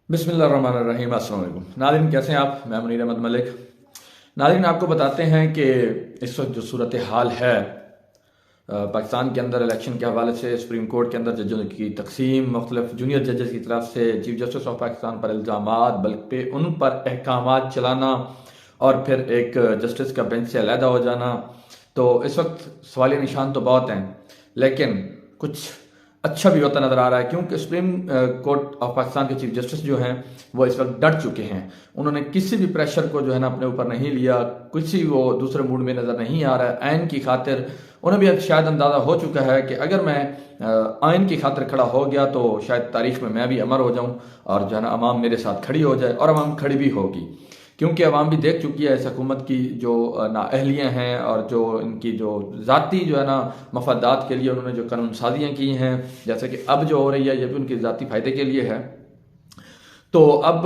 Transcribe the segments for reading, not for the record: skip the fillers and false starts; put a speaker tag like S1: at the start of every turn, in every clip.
S1: बिस्मिल्लाहिर्रहमानिर्रहीम। अस्सलाम वालेकुम नाज़रीन, कैसे हैं आप? मैं मुनीर अहमद मलिक। नाज़रीन, आपको बताते हैं कि इस वक्त जो सूरत हाल है पाकिस्तान के अंदर इलेक्शन के हवाले से सुप्रीम कोर्ट के अंदर जजों की तकसीम, मुख्तलिफ जूनियर जजेस की तरफ से चीफ जस्टिस ऑफ पाकिस्तान पर इल्ज़ामात, बल्कि उन पर अहकामात चलाना और फिर एक जस्टिस का बेंच से अलहदा हो जाना। तो इस वक्त सवालिया निशान तो बहुत हैं, लेकिन कुछ अच्छा भी होता नजर आ रहा है, क्योंकि सुप्रीम कोर्ट ऑफ पाकिस्तान के चीफ जस्टिस जो हैं वो इस वक्त डट चुके हैं। उन्होंने किसी भी प्रेशर को जो है ना अपने ऊपर नहीं लिया, किसी वो दूसरे मूड में नजर नहीं आ रहा है। आइन की खातिर उन्हें भी शायद अंदाजा हो चुका है कि अगर मैं आइन की खातिर खड़ा हो गया तो शायद तारीख में मैं भी अमर हो जाऊं और जो है ना अवाम मेरे साथ खड़ी हो जाए, और अवाम खड़ी भी होगी, क्योंकि अवाम भी देख चुकी है इस हुकूमत की जो नाअहलियाँ हैं और जो इनकी जो ज़ाती जो है ना मफादात के लिए उन्होंने जो कानून साजियाँ की हैं, जैसे कि अब जो हो रही है ये भी उनके ज़ाती फ़ायदे के लिए है। तो अब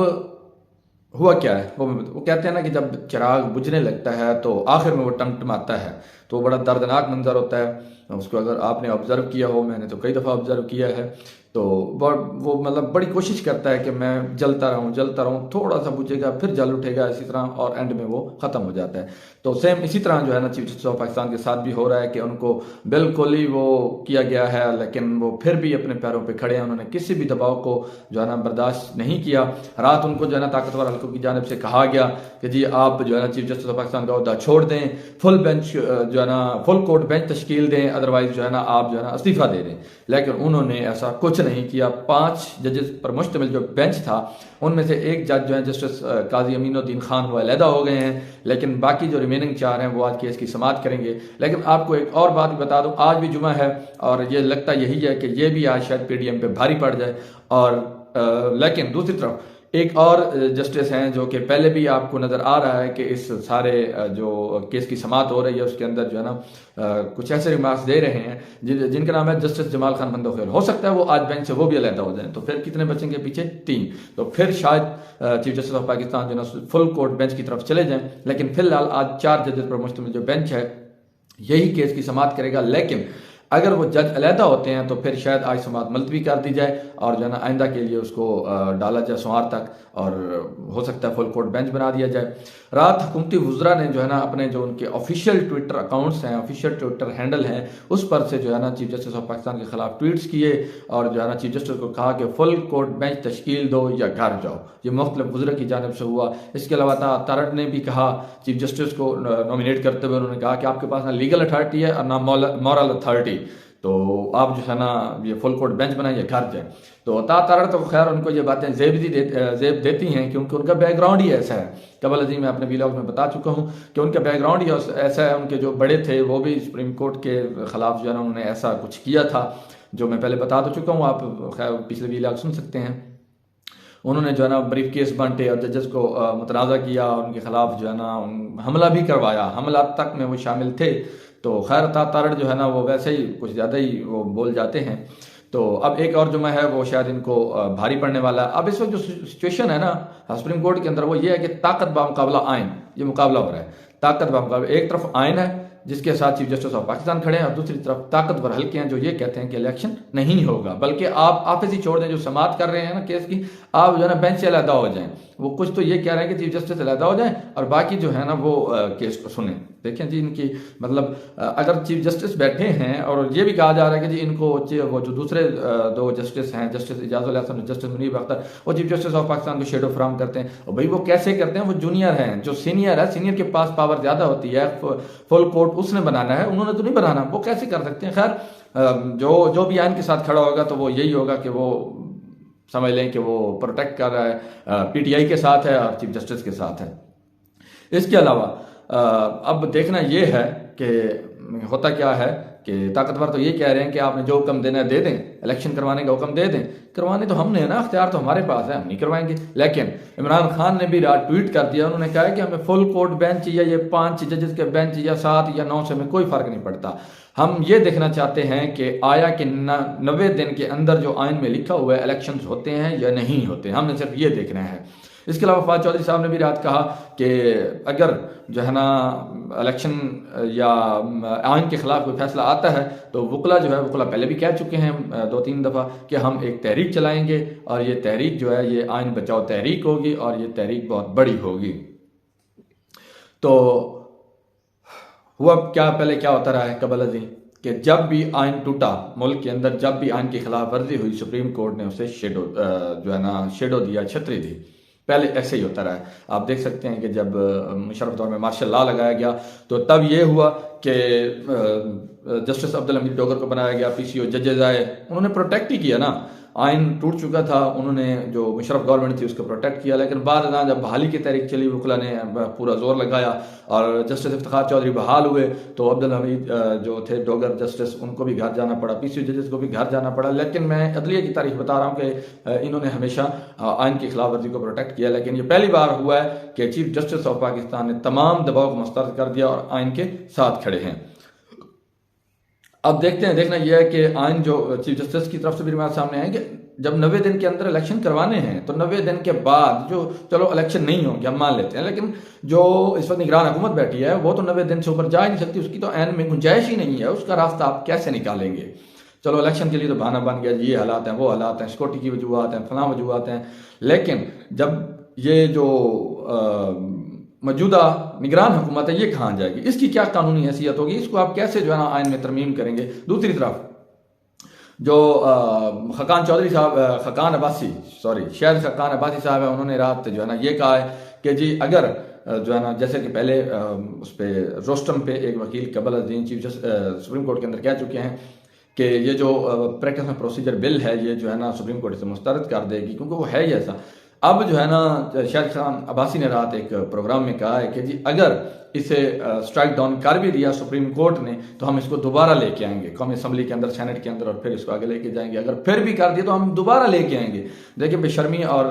S1: हुआ क्या है, वो कहते हैं ना कि जब चिराग बुझने लगता है तो आखिर में वो टमटमाता है, तो वो बड़ा दर्दनाक मंजर होता है। उसको अगर आपने ऑब्ज़र्व किया हो, मैंने तो कई दफ़ा ऑब्ज़र्व किया है, तो वो मतलब बड़ी कोशिश करता है कि मैं जलता रहूं, थोड़ा सा बुझेगा फिर जल उठेगा इसी तरह, और एंड में वो ख़त्म हो जाता है। तो सेम इसी तरह जो है ना चीफ जस्टिस ऑफ पाकिस्तान के साथ भी हो रहा है कि उनको बिल्कुल ही वो किया गया है, लेकिन वो फिर भी अपने पैरों पे खड़े हैं। उन्होंने किसी भी दबाव को जो है ना बर्दाश्त नहीं किया। रात उनको जो है ना ताकतवर हल्कों की जानिब से कहा गया कि जी आप जो है ना चीफ जस्टिस ऑफ पाकिस्तान का ओहदा छोड़ दें, फुल बेंच जो है ना फुल कोर्ट बेंच तश्कील दें, अदरवाइज जो है ना आप जो है ना इस्तीफा दे दें। लेकिन उन्होंने ऐसा कुछ नहीं किया। 5 जजेस पर मुश्तमिल जो बेंच था, उनमें से एक जज जो है जस्टिस काजी अमीनुद्दीन खान वो अलहदा हो गए हैं, लेकिन बाकी जो रिमेनिंग 4 हैं वो आज केस की समाअत करेंगे। लेकिन आपको एक और बात बता दूं, आज भी जुमा है और ये लगता यही है कि ये भी आज शायद पीडीएम पे भारी पड़ जाए। और लेकिन दूसरी तरफ एक और जस्टिस हैं जो कि पहले भी आपको नज़र आ रहा है कि इस सारे जो केस की समाअत हो रही है उसके अंदर जो है ना कुछ ऐसे रिमार्क्स दे रहे हैं जिनका नाम है जस्टिस जमाल खान बंदोखैर। हो सकता है वो आज बेंच से वो भी अलहदा हो जाए, तो फिर कितने बचेंगे पीछे? 3। तो फिर शायद चीफ जस्टिस ऑफ पाकिस्तान जो ना फुल कोर्ट बेंच की तरफ चले जाएं। लेकिन फिलहाल आज 4 जजेस पर मुश्तमिल जो बेंच है यही केस की समाअत करेगा। लेकिन अगर वो जज अलहदा होते हैं तो फिर शायद आज समाअत मुलतवी कर दी जाए और जो है ना आइंदा के लिए उसको डाला जाए सोमवार तक, और हो सकता है फुल कोर्ट बेंच बना दिया जाए। रात हुकूमती वुज़रा ने जो है ना अपने जो उनके ऑफिशियल ट्विटर अकाउंट्स हैं, ऑफिशियल ट्विटर हैंडल हैं, उस पर से जो है ना चीफ जस्टिस ऑफ पाकिस्तान के खिलाफ ट्वीट्स किए और जो है ना चीफ जस्टिस को कहा कि फुल कोर्ट बेंच तश्कील दो या घर जाओ। ये मुख्तलिफ वुज़रा की जानिब से हुआ। इसके अलावा तारड़ ने भी कहा, चीफ जस्टिस को नॉमिनेट करते हुए उन्होंने कहा कि आपके पास ना लीगल अथॉरिटी है और ना मॉरल अथॉरिटी, तो आप जो है ना ये फुल कोर्ट बेंच बनाए या घर जाए। तो तारड़ तो खैर उनको ये बातें जेब देती हैं, क्योंकि उनका बैकग्राउंड ही ऐसा है। कबल अजीम मैं अपने व्लॉग में बता चुका हूँ कि उनका बैकग्राउंड ही ऐसा है। उनके जो बड़े थे वो भी सुप्रीम कोर्ट के खिलाफ जो है ना उन्होंने ऐसा कुछ किया था, जो मैं पहले बता तो चुका हूँ, आप खैर पिछले व्लॉग सुन सकते हैं। उन्होंने जो है ना ब्रीफ केस बांटे और जजेस को मुतनाज़ा किया, उनके खिलाफ जो है ना हमला भी करवाया, हमला तक में वो शामिल थे। तो खैर तारड़ जो है ना वो वैसे ही कुछ ज़्यादा ही वो बोल जाते हैं। तो अब एक और जुमा है वो शायद इनको भारी पड़ने वाला है। अब इस वक्त जो सिचुएशन है ना सुप्रीम कोर्ट के अंदर वो ये है कि ताकत बामुकाबला आइन, ये मुकाबला हो रहा है। ताकत बामुकाबला, एक तरफ आइन है जिसके साथ चीफ जस्टिस ऑफ पाकिस्तान खड़े हैं, और दूसरी तरफ ताकतवर हल्के हैं जो ये कहते हैं कि इलेक्शन नहीं होगा, बल्कि आप आपस ही छोड़ दें। जो समाअत कर रहे हैं ना केस की, आप जो है ना बेंच से अलहदा हो जाएं। वो कुछ तो ये कह रहे हैं कि चीफ जस्टिस अलहदा हो जाएं और बाकी जो है ना वो केस को सुने। देखें जी इनकी मतलब अगर चीफ जस्टिस बैठे हैं और ये भी कहा जा रहा है कि जी इनको वो जो दूसरे 2 जस्टिस हैं, जस्टिस इजाजुल हसन, जस्टिस मुनीब अख्तर, वो चीफ जस्टिस ऑफ पाकिस्तान को शेडो फ्राहम करते हैं। और भाई वो कैसे करते हैं? वो जूनियर हैं, जो सीनियर है, सीनियर के पास पावर ज़्यादा होती है। फुल कोर्ट उसने बनाना है, उन्होंने तो नहीं बनाना, वो कैसे कर सकते हैं? खैर जो भी आइन के साथ खड़ा होगा तो वो यही होगा कि वो समझ लें कि वो प्रोटेक्ट कर रहा है, पीटीआई के साथ है और चीफ जस्टिस के साथ है। इसके अलावा अब देखना ये है कि होता क्या है कि ताकतवर तो ये कह रहे हैं कि आपने जो हुक्म देना है दे दें, इलेक्शन करवाने का हुक्म दे दें। करवाने तो हमने है ना, अख्तियार तो हमारे पास है, हम नहीं करवाएंगे। लेकिन इमरान खान ने भी रात ट्वीट कर दिया, उन्होंने कहा है कि हमें फुल कोर्ट बेंच या ये 5 जजेस के बेंच या 7 या 9 से हमें कोई फर्क नहीं पड़ता। हम ये देखना चाहते हैं कि आया कि 90 दिन के अंदर जो आइन में लिखा हुआ है इलेक्शंस होते हैं या नहीं होते, हमने सिर्फ ये देखना है। इसके अलावा फवाद चौधरी साहब ने भी रात कहा कि अगर जो है ना इलेक्शन या आइन के खिलाफ कोई फैसला आता है तो वकला जो है, वकला पहले भी कह चुके हैं 2-3 दफ़ा कि हम एक तहरीक चलाएंगे और ये तहरीक जो है ये आइन बचाओ तहरीक होगी और ये तहरीक बहुत बड़ी होगी। तो हुआ क्या, पहले क्या होता रहा है कबल अजी कि जब भी आइन टूटा मुल्क के अंदर, जब भी आइन की खिलाफ वर्जी हुई, सुप्रीम कोर्ट ने उसे जो है ना शेडो दिया, छतरी दी। पहले ऐसे ही होता रहा है। आप देख सकते हैं कि जब मुशर्रफ दौर में मार्शल लॉ लगाया गया तो तब ये हुआ कि जस्टिस अब्दुल हमीद डोगर को बनाया गया, पीसीओ जजेज आए, उन्होंने प्रोटेक्ट ही किया ना। आइन टूट चुका था, उन्होंने जो मुशर्रफ गवर्नमेंट थी उसको प्रोटेक्ट किया, लेकिन बाद में जब बहाली की तहरीक चली वकला ने पूरा जोर लगाया और जस्टिस इफ्तिखार चौधरी बहाल हुए तो अब्दुल हमीद जो थे डोगर जस्टिस, उनको भी घर जाना पड़ा, पीसीओ जजेस को भी घर जाना पड़ा। लेकिन मैं अदलिया की तारीख बता रहा हूँ कि इन्होंने हमेशा आइन की खिलाफ वर्जी को प्रोटेक्ट किया, लेकिन ये पहली बार हुआ है कि चीफ जस्टिस ऑफ पाकिस्तान ने तमाम दबाव को मुस्तरद कर दिया और आइन के साथ खड़े हैं। अब देखते हैं, देखना यह है कि आइन जो चीफ जस्टिस की तरफ से भी रिमार्क सामने आए कि जब 90 दिन के अंदर इलेक्शन करवाने हैं तो 90 दिन के बाद जो, चलो इलेक्शन नहीं होंगे हम मान लेते हैं, लेकिन जो इस वक्त निगरान हुकूमत बैठी है वो तो 90 दिन से ऊपर जा ही नहीं सकती, उसकी तो ऐन में गुंजाइश ही नहीं है, उसका रास्ता आप कैसे निकालेंगे। चलो इलेक्शन के लिए तो बहाना बन गया, ये हालात हैं, वो हालात हैं, सिक्योरिटी की वजूहत हैं, फलां वजूहत हैं, लेकिन जब ये जो मौजूदा निगरान हुकूमत है ये कहाँ जाएगी, इसकी क्या कानूनी हैसियत होगी, इसको आप कैसे जो है ना आइन में तरमीम करेंगे। दूसरी तरफ जो खकान चौधरी साहब, खकान अब्बासी शायद खकान अब्बासी साहब है, उन्होंने रात जो है ना ये कहा है कि जी अगर जो है ना, जैसे कि पहले उस पर रोस्टम पे एक वकील कबल अज़ीम चीफ जस्टिस सुप्रीम कोर्ट के अंदर कह चुके हैं कि ये जो प्रैक्टिस में प्रोसीजर बिल है ये जो है ना सुप्रीम कोर्ट से मुस्तरद कर देगी, क्योंकि वो है ही ऐसा। अब जो है ना शाहिद खान अब्बासी ने रात एक प्रोग्राम में कहा है कि जी अगर इसे स्ट्राइक डाउन कर भी दिया सुप्रीम कोर्ट ने तो हम इसको दोबारा लेके आएंगे कौमी असम्बली के अंदर, सेनेट के अंदर, और फिर इसको आगे लेके जाएंगे। अगर फिर भी कर दिया तो हम दोबारा लेके आएंगे। देखिए बेशर्मी और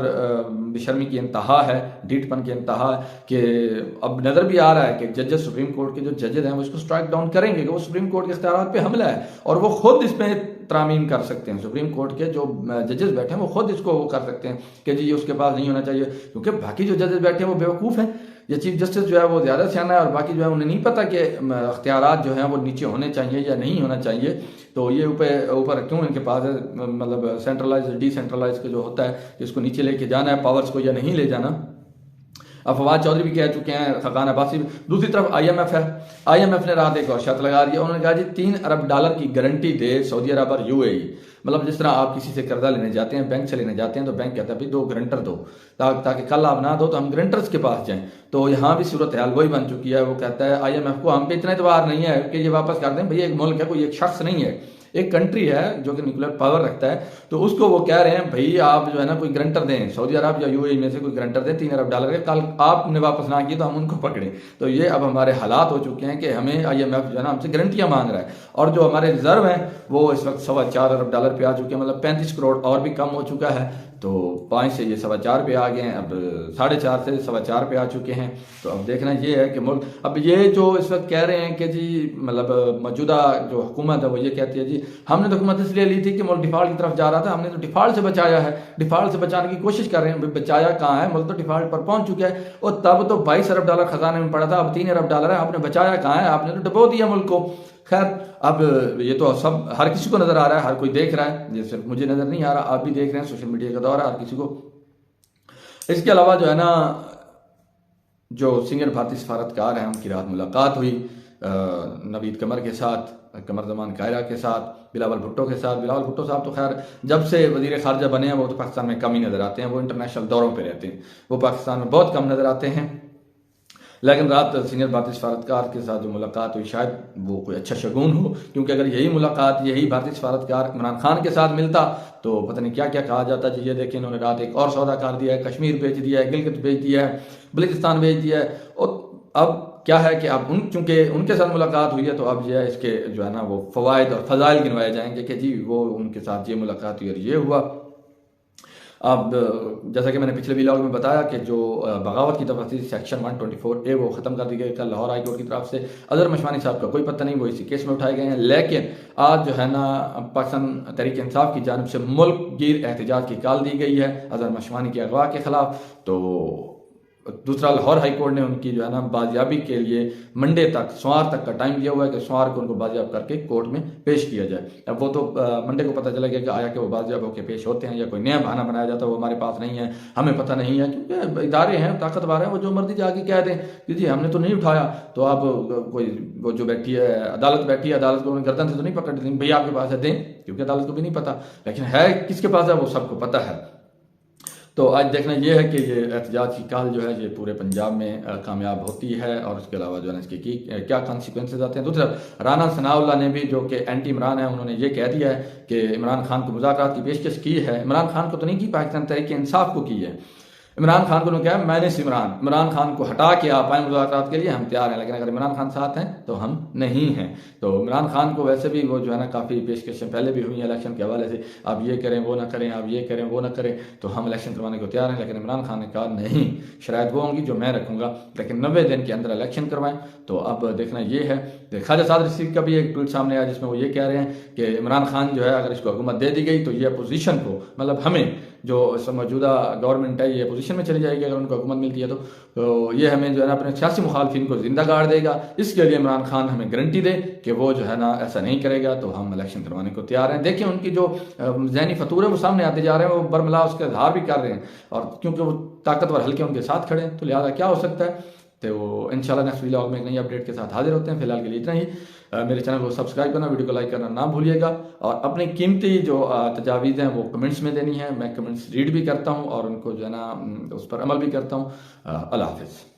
S1: बेशर्मी की इंतहा है, डीठपन की इंतहा है कि अब नजर भी आ रहा है कि जजेस, सुप्रीम कोर्ट के जो जजेस हैं वो इसको स्ट्राइक डाउन करेंगे, कि वो सुप्रीम कोर्ट के इख्तियारात पे हमला है और वो खुद इसमें तरामीम कर सकते हैं। सुप्रीम कोर्ट के जो जजेस बैठे हैं वो खुद इसको वो कर सकते हैं कि जी उसके पास नहीं होना चाहिए, क्योंकि बाकी जो जजेस बैठे हैं वो बेवकूफ़ हैं। ये चीफ जस्टिस जो है वो ज़्यादा सियाना है और बाकी जो है उन्हें नहीं पता कि अख्तियारात जो हैं वो नीचे होने चाहिए या नहीं होना चाहिए। तो ये ऊपर क्यों इनके पास है, मतलब सेंट्रलाइज डिसेंट्रलाइज का जो होता है, जिसको नीचे लेके जाना है पावर्स को या नहीं ले जाना। अब फवाद चौधरी भी कह चुके हैं, खकान अब्बासी भी। दूसरी तरफ IMF है, IMF ने रात एक और शर्त लगा दी। उन्होंने कहा जी $3 अरब की गारंटी दे सऊदी अरब और UAE। मतलब जिस तरह आप किसी से कर्जा लेने जाते हैं, बैंक से लेने जाते हैं, तो बैंक कहता है भाई 2 गारंटर दो, ताकि कल आप ना दो तो हम गारंटर्स के पास जाएं। तो यहाँ भी सूरत हाल वही बन चुकी है। वो कहता है IMF को हम पे इतना एतबार नहीं है कि ये वापस कर दें, भैया एक मुल्क है, कोई एक शख्स नहीं है, एक कंट्री है जो कि न्यूक्लियर पावर रखता है। तो उसको वो कह रहे हैं भाई आप जो है ना कोई गारंटर दें, सऊदी अरब या UAE में से कोई गारंटर दें $3 अरब के, कल आपने वापस ना किए तो हम उनको पकड़ें। तो ये अब हमारे हालात हो चुके हैं कि हमें IMF जो है ना हमसे गारंटियां मांग रहा है। और जो हमारे रिजर्व हैं वो इस वक्त $4.25 अरब पे आ चुके हैं, मतलब 35 करोड़ और भी कम हो चुका है। तो 5 से ये 4.25 पे आ गए हैं, अब 4.5 से 4.25 पे आ चुके हैं। तो अब देखना ये है कि मुल्क, अब ये जो इस वक्त कह रहे हैं कि जी मतलब मौजूदा जो हुकूमत है वो ये कहती है जी हमने तो हुकूमत इसलिए ली थी कि मुल्क डिफॉल्ट की तरफ जा रहा था, हमने तो डिफॉल्ट से बचाया है, डिफॉल्ट से बचाने की कोशिश कर रहे हैं। बचाया कहाँ है, मुल्क तो डिफॉल्ट पर पहुंच चुका है। और तब तो $22 अरब खजाने में पड़ा था, अब $3 अरब है, आपने बचाया कहाँ है, आपने तो डुबो दिया मुल्क को। खैर अब ये तो सब हर किसी को नजर आ रहा है, हर कोई देख रहा है, ये सिर्फ मुझे नजर नहीं आ रहा, आप भी देख रहे हैं, सोशल मीडिया का दौर है हर किसी को। इसके अलावा जो है ना जो सीनियर भारतीय सफारतकार हैं उनकी रात मुलाकात हुई नवीद कमर के साथ, कमर जमान कायरा के साथ, बिलावल भुट्टो के साथ। बिलावल भुट्टो साहब तो खैर जब से वजीर खारजा बने हैं वो तो पाकिस्तान में कम ही नजर आते हैं, वो इंटरनेशनल दौरों पर रहते हैं, वो पाकिस्तान में बहुत कम नजर आते हैं। लेकिन रात सीनियर भारतीय सफारतकार के साथ जो मुलाकात हुई शायद वो कोई अच्छा शगुन हो, क्योंकि अगर यही मुलाकात यही भारतीय सफारतकार इमरान खान के साथ मिलता तो पता नहीं क्या क्या कहा जाता। जी ये देखिए इन्होंने रात एक और सौदा कर दिया है, कश्मीर भेज दिया है, गिलगित भेज दिया है, बलूचिस्तान भेज दिया है। और अब क्या है कि अब चूंकि उनके साथ मुलाकात हुई है तो अब जो है इसके जो है ना वो फवायद और फजाइल गिनवाए जाएंगे कि जी वो उनके साथ ये मुलाकात हुई और ये हुआ। अब जैसा कि मैंने पिछले व्लॉग में बताया कि जो बगावत की तरफ थी सेक्शन 124A वो ख़त्म कर दी गई कल लाहौर हाई कोर्ट की तरफ से। अजहर मशवानी साहब का कोई पता नहीं, वो इसी केस में उठाए गए हैं। लेकिन आज जो है ना पाकिस्तान तहरीक इंसाफ की जानिब से मुल्क गिर एहतजाज की कॉल दी गई है अजहर मशवानी के अगवा के खिलाफ। तो दूसरा, लाहौर हाई कोर्ट ने उनकी जो है ना बाजियाबी के लिए मंडे तक, सोमवार तक का टाइम दिया हुआ है कि सोमवार को उनको बाजियाब करके कोर्ट में पेश किया जाए। अब वो तो मंडे को पता चला गया कि आया कि वो बाजियाब होकर पेश होते हैं या कोई नया बहाना बनाया जाता है, वो हमारे पास नहीं है, हमें पता नहीं है, क्योंकि इदारे हैं, ताकतवर हैं, वो जो मर्जी जाके कह दें कि जी हमने तो नहीं उठाया। तो आप कोई वो जो बैठी है अदालत बैठी है, अदालत को गर्दन से तो नहीं पकड़ दें भैया आपके पास है, दें, क्योंकि अदालत को भी नहीं पता, लेकिन है किसके पास है वो सबको पता है। तो आज देखना ये है कि ये एहतजाज की कॉल जो है ये पूरे पंजाब में कामयाब होती है और उसके अलावा जो है इसके क्या कॉन्सिक्वेंसेज आते हैं। दूसरी तरफ राना सनाउल्लाह ने भी, जो कि एंटी इमरान है, उन्होंने ये कह दिया है कि इमरान खान को मुज़ाकरात की पेशकश की है। इमरान खान को तो नहीं की, पाकिस्तान तहरीक इंसाफ को की है। इमरान खान को क्या है, मैंने इमरान खान को हटा के आप आए मुज़ाकरात के लिए, हम तैयार हैं, लेकिन अगर इमरान खान साथ हैं तो हम नहीं हैं। तो इमरान खान को वैसे भी वो जो है ना काफ़ी पेशकशें पहले भी हुई हैं इलेक्शन के हवाले से, आप ये करें वो ना करें, आप ये करें वो ना करें, तो हम इलेक्शन करवाने को तैयार हैं। लेकिन इमरान खान ने कहा नहीं, शराइत वो होंगी जो मैं रखूँगा, लेकिन 90 दिन के अंदर इलेक्शन करवाएं। तो अब देखना ये है। ख्वाजा साद रशीद का भी एक ट्वीट सामने आया जिसमें वो ये कह रहे हैं कि इमरान खान जो है अगर इसको हुकूमत दे दी गई तो ये अपोजिशन को, मतलब हमें जो मौजूदा गवर्नमेंट है ये अपोजिशन में चली जाएगी अगर उनको हुकूमत मिलती है तो ये हमें जो है ना अपने सियासी मुखालफिन को जिंदा गाड़ देगा। इसके लिए इमरान खान हमें गारंटी दे कि वो जो है ना ऐसा नहीं करेगा, तो हम इलेक्शन करवाने को तैयार हैं। देखिए उनकी जो ज़हनी फतूर है वो सामने आते जा रहे हैं, वो बरमला उसका इजहार भी कर रहे हैं, और क्योंकि वो ताकतवर हल्के उनके साथ खड़े हैं, तो लिहाजा क्या हो सकता है। तो वो इंशाल्लाह नेक्स्ट व्लॉग में एक नई अपडेट के साथ हाजिर होते हैं। फिलहाल के लिए इतना ही। मेरे चैनल को सब्सक्राइब करना, वीडियो को लाइक करना ना भूलिएगा, और अपनी कीमती जो तजावीज़ हैं वो कमेंट्स में देनी है। मैं कमेंट्स रीड भी करता हूँ और उनको जो है ना उस पर अमल भी करता हूँ। अल्लाह हाफ़िज़।